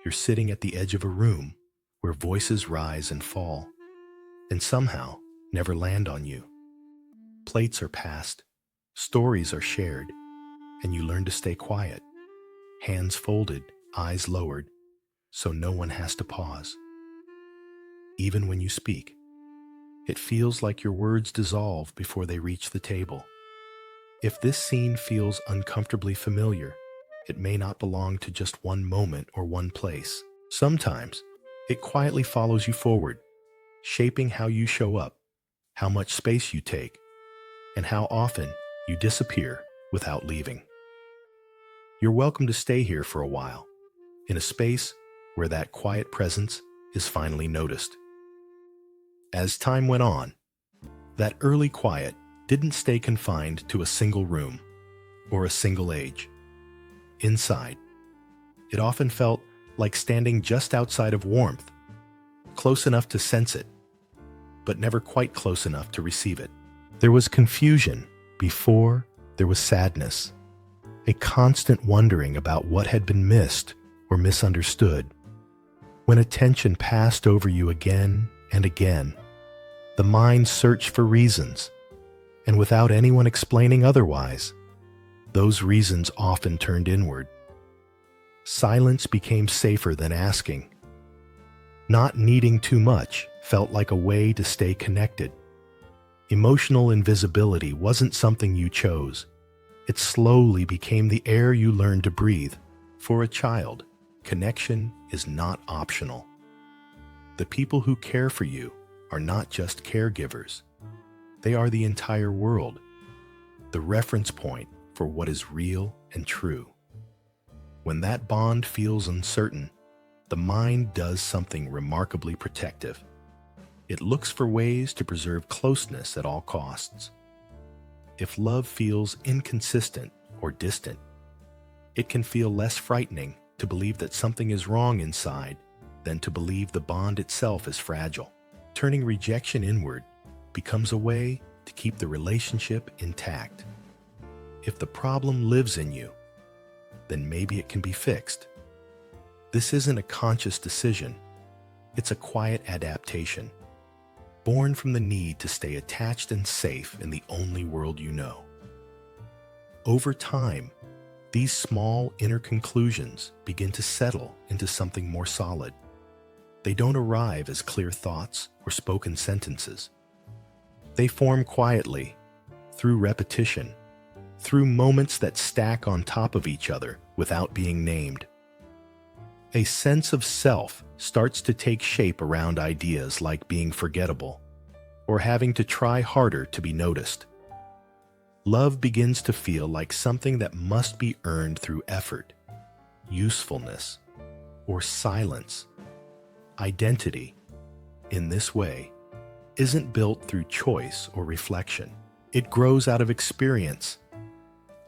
You're sitting at the edge of a room where voices rise and fall, and somehow never land on you. Plates are passed, stories are shared, and you learn to stay quiet, hands folded, eyes lowered, so no one has to pause. Even when you speak, it feels like your words dissolve before they reach the table. If this scene feels uncomfortably familiar, it may not belong to just one moment or one place. Sometimes, it quietly follows you forward, shaping how you show up, how much space you take, and how often you disappear without leaving. You're welcome to stay here for a while, in a space where that quiet presence is finally noticed. As time went on, that early quiet didn't stay confined to a single room or a single age. Inside, it often felt like standing just outside of warmth, close enough to sense it, but never quite close enough to receive it. There was confusion before there was sadness, a constant wondering about what had been missed or misunderstood. When attention passed over you again and again, the mind searched for reasons, and without anyone explaining otherwise, those reasons often turned inward. Silence became safer than asking. Not needing too much felt like a way to stay connected. Emotional invisibility wasn't something you chose. It slowly became the air you learned to breathe. For a child, connection is not optional. The people who care for you are not just caregivers. They are the entire world, the reference point for what is real and true. When that bond feels uncertain, the mind does something remarkably protective. It looks for ways to preserve closeness at all costs. If love feels inconsistent or distant, it can feel less frightening to believe that something is wrong inside than to believe the bond itself is fragile. Turning rejection inward becomes a way to keep the relationship intact. If the problem lives in you, then maybe it can be fixed. This isn't a conscious decision. It's a quiet adaptation, born from the need to stay attached and safe in the only world you know. Over time, these small inner conclusions begin to settle into something more solid. They don't arrive as clear thoughts or spoken sentences. They form quietly, through repetition, through moments that stack on top of each other without being named. A sense of self starts to take shape around ideas like being forgettable or having to try harder to be noticed. Love begins to feel like something that must be earned through effort, usefulness, or silence. Identity, in this way, isn't built through choice or reflection. It grows out of experience,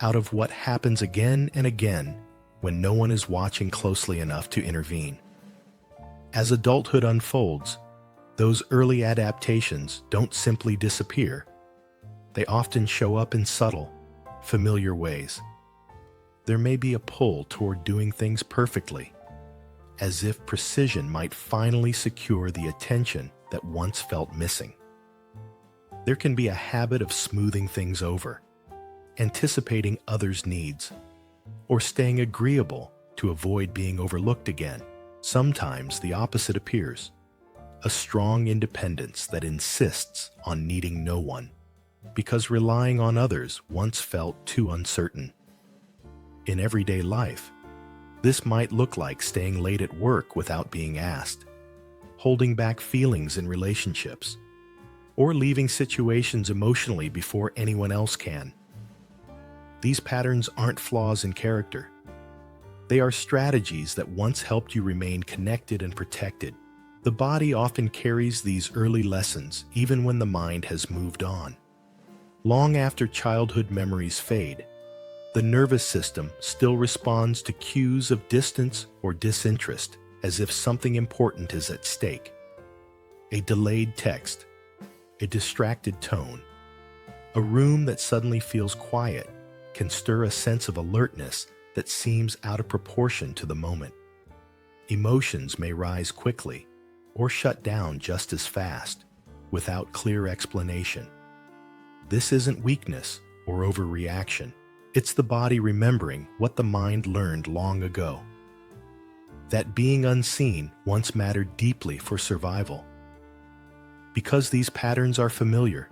out of what happens again and again when no one is watching closely enough to intervene. As adulthood unfolds, those early adaptations don't simply disappear. They often show up in subtle, familiar ways. There may be a pull toward doing things perfectly, as if precision might finally secure the attention that once felt missing. There can be a habit of smoothing things over, anticipating others' needs, or staying agreeable to avoid being overlooked again. Sometimes the opposite appears, a strong independence that insists on needing no one, because relying on others once felt too uncertain. In everyday life, this might look like staying late at work without being asked, holding back feelings in relationships, or leaving situations emotionally before anyone else can. These patterns aren't flaws in character. They are strategies that once helped you remain connected and protected. The body often carries these early lessons even when the mind has moved on. Long after childhood memories fade, the nervous system still responds to cues of distance or disinterest, as if something important is at stake. A delayed text, a distracted tone, a room that suddenly feels quiet can stir a sense of alertness that seems out of proportion to the moment. Emotions may rise quickly or shut down just as fast, without clear explanation. This isn't weakness or overreaction. It's the body remembering what the mind learned long ago. That being unseen once mattered deeply for survival. Because these patterns are familiar,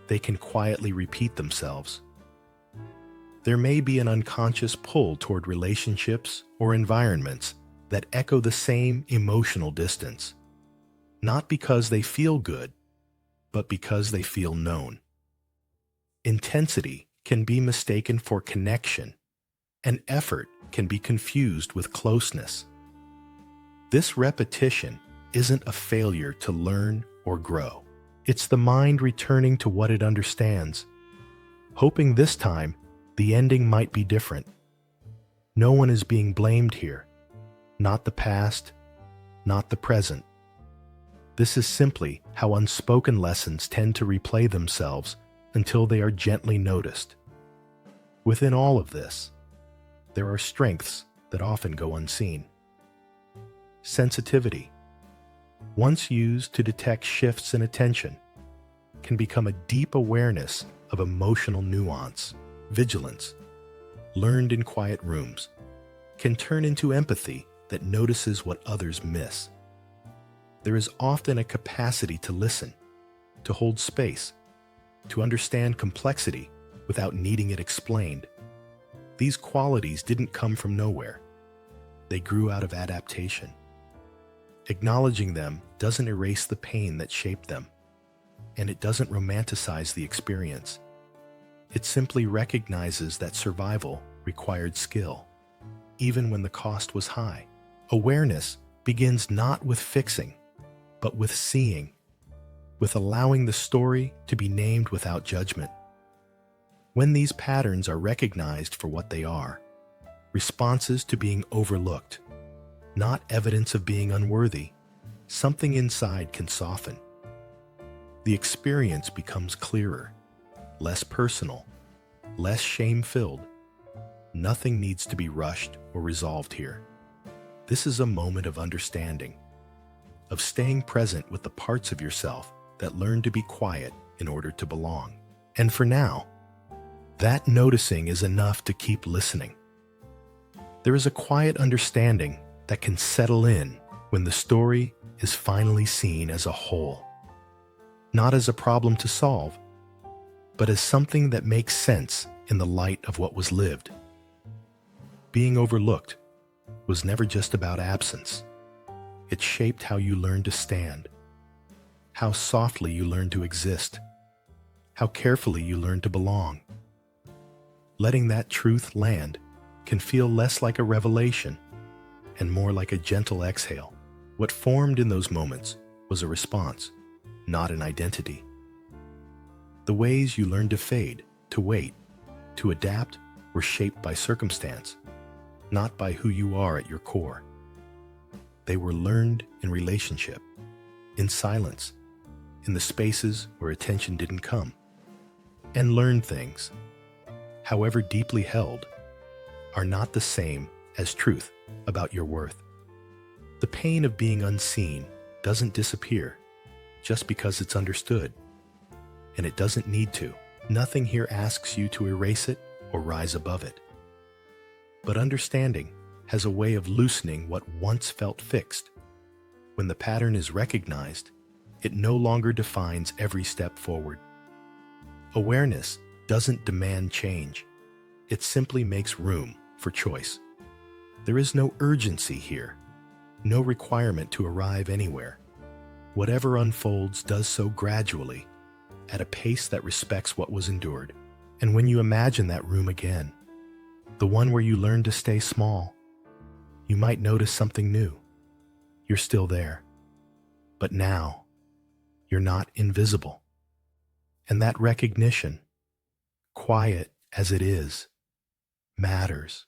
they can quietly repeat themselves. There may be an unconscious pull toward relationships or environments that echo the same emotional distance, not because they feel good, but because they feel known. Intensity can be mistaken for connection, and effort can be confused with closeness. This repetition isn't a failure to learn or grow. It's the mind returning to what it understands, hoping this time the ending might be different. No one is being blamed here. Not the past, not the present. This is simply how unspoken lessons tend to replay themselves until they are gently noticed. Within all of this, there are strengths that often go unseen. Sensitivity, once used to detect shifts in attention, can become a deep awareness of emotional nuance. Vigilance, learned in quiet rooms, can turn into empathy that notices what others miss. There is often a capacity to listen, to hold space, to understand complexity without needing it explained. These qualities didn't come from nowhere. They grew out of adaptation. Acknowledging them doesn't erase the pain that shaped them, and it doesn't romanticize the experience. It simply recognizes that survival required skill, even when the cost was high. Awareness begins not with fixing, but with seeing, with allowing the story to be named without judgment. When these patterns are recognized for what they are, responses to being overlooked, not evidence of being unworthy, something inside can soften. The experience becomes clearer, less personal, less shame-filled. Nothing needs to be rushed or resolved here. This is a moment of understanding, of staying present with the parts of yourself that learn to be quiet in order to belong. And for now, that noticing is enough to keep listening. There is a quiet understanding that can settle in when the story is finally seen as a whole, not as a problem to solve, but as something that makes sense in the light of what was lived. Being overlooked was never just about absence. It shaped how you learned to stand, how softly you learned to exist, how carefully you learned to belong. Letting that truth land can feel less like a revelation and more like a gentle exhale. What formed in those moments was a response, not an identity. The ways you learned to fade, to wait, to adapt were shaped by circumstance, not by who you are at your core. They were learned in relationship, in silence, in the spaces where attention didn't come. And learned things, however deeply held, are not the same as truth about your worth. The pain of being unseen doesn't disappear just because it's understood, and it doesn't need to. Nothing here asks you to erase it or rise above it. But understanding has a way of loosening what once felt fixed. When the pattern is recognized, it no longer defines every step forward. Awareness doesn't demand change. It simply makes room for choice. There is no urgency here, no requirement to arrive anywhere. Whatever unfolds does so gradually, at a pace that respects what was endured. And when you imagine that room again, the one where you learn to stay small, you might notice something new. You're still there, but now you're not invisible. And that recognition, quiet as it is, matters.